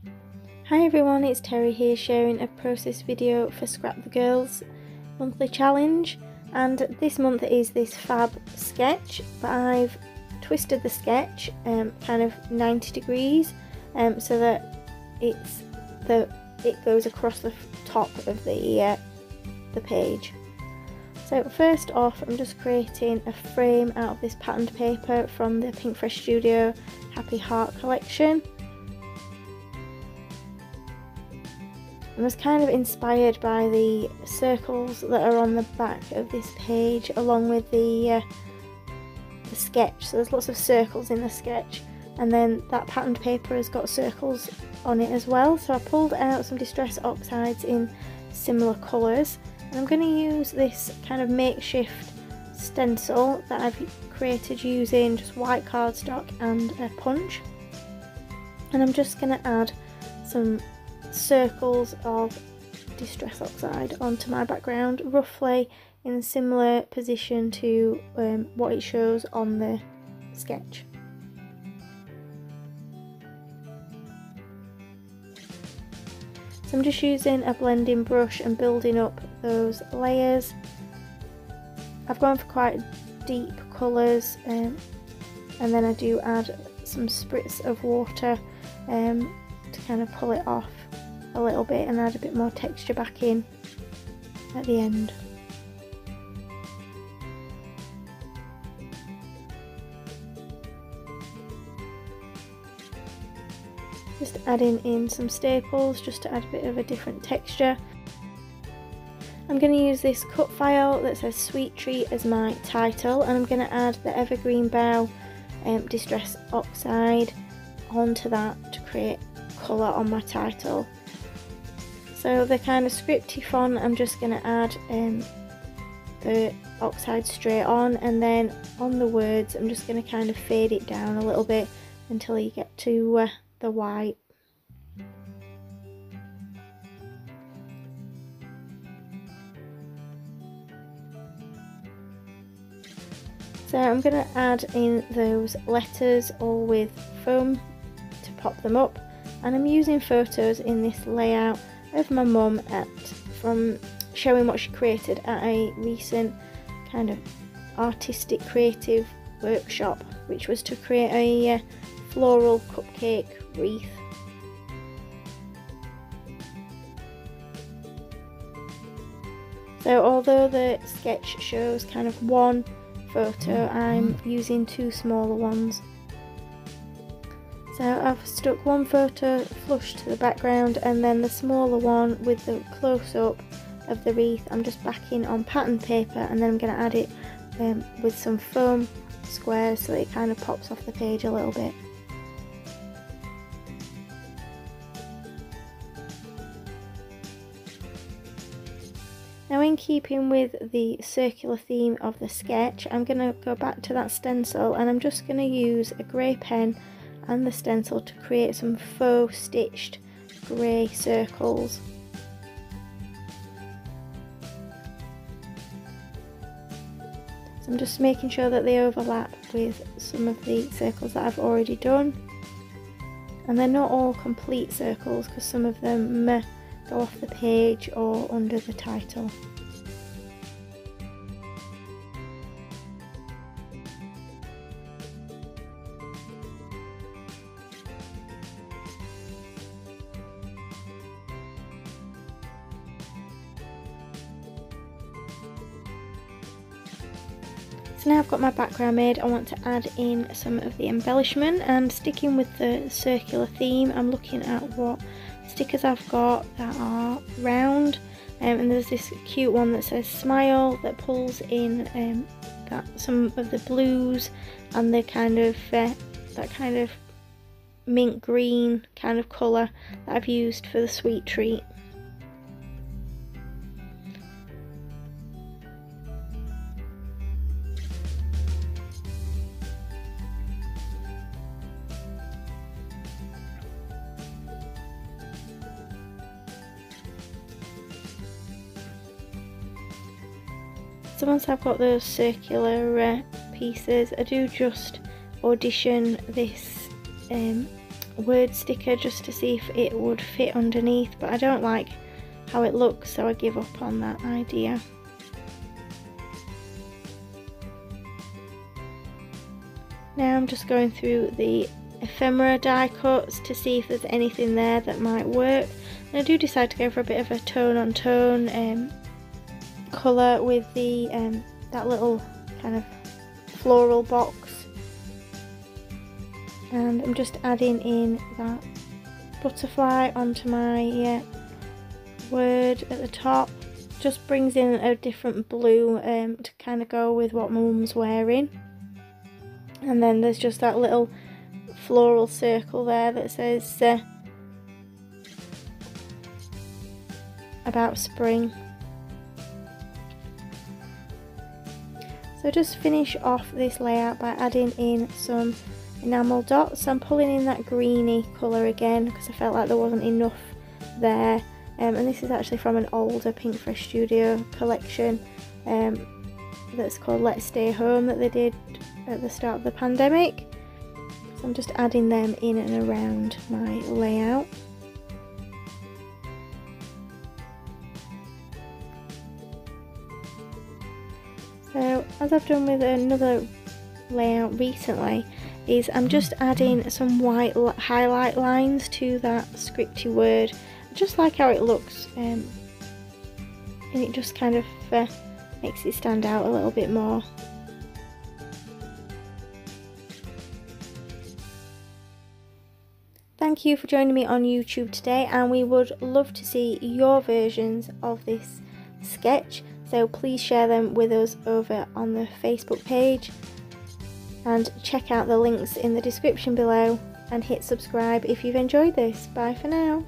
Hi everyone, it's Terry here sharing a process video for Scrap the Girls monthly challenge, and this month is this fab sketch, but I've twisted the sketch kind of 90 degrees so that it goes across the top of the page. So first off, I'm just creating a frame out of this patterned paper from the Pinkfresh Studio Happy Heart collection. I was kind of inspired by the circles that are on the back of this page along with the sketch. So there's lots of circles in the sketch, and then that patterned paper has got circles on it as well. So I pulled out some Distress Oxides in similar colours, and I'm going to use this kind of makeshift stencil that I've created using just white cardstock and a punch, and I'm just going to add some circles of Distress Oxide onto my background, roughly in a similar position to what it shows on the sketch. So I'm just using a blending brush and building up those layers. I've gone for quite deep colours, and then I do add some spritz of water to kind of pull it off a little bit and add a bit more texture back in at the end. Just adding in some staples just to add a bit of a different texture. I'm going to use this cut file that says Sweet Treat as my title, and I'm going to add the Evergreen Bough Distress Oxide onto that to create colour on my title. So the kind of scripty font, I'm just going to add the oxide straight on, and then on the words I'm just going to kind of fade it down a little bit until you get to the white. So I'm going to add in those letters all with foam to pop them up, and I'm using photos in this layout of my mum from showing what she created at a recent kind of artistic creative workshop, which was to create a floral cupcake wreath. So although the sketch shows kind of one photo, I'm using two smaller ones. So I've stuck one photo flush to the background, and then the smaller one with the close-up of the wreath I'm just backing on pattern paper, and then I'm going to add it with some foam squares so that it kind of pops off the page a little bit. Now, in keeping with the circular theme of the sketch, I'm going to go back to that stencil, and I'm just going to use a grey pen and the stencil to create some faux stitched grey circles. So I'm just making sure that they overlap with some of the circles that I've already done, and they're not all complete circles because some of them may go off the page or under the title. So now I've got my background made, I want to add in some of the embellishment, and sticking with the circular theme, I'm looking at what stickers I've got that are round, and there's this cute one that says Smile that pulls in some of the blues and the kind of that kind of mint green kind of colour that I've used for the Sweet Treat. So once I've got those circular pieces, I do just audition this word sticker just to see if it would fit underneath, but I don't like how it looks, so I give up on that idea. Now I'm just going through the ephemera die cuts to see if there's anything there that might work, and I do decide to go for a bit of a tone on tone colour with the that little kind of floral box, and I'm just adding in that butterfly onto my word at the top. Just brings in a different blue to kind of go with what Mum's wearing. And then there's just that little floral circle there that says about spring. So just finish off this layout by adding in some enamel dots. I'm pulling in that greeny colour again because I felt like there wasn't enough there. And this is actually from an older Pinkfresh Studio collection that's called Let's Stay Home, that they did at the start of the pandemic. So I'm just adding them in and around my layout. So as I've done with another layout recently, is I'm just adding some white highlight lines to that scripty word. I just like how it looks, and it just kind of makes it stand out a little bit more. Thank you for joining me on YouTube today, and we would love to see your versions of this sketch, so please share them with us over on the Facebook page, and check out the links in the description below, and hit subscribe if you've enjoyed this. Bye for now.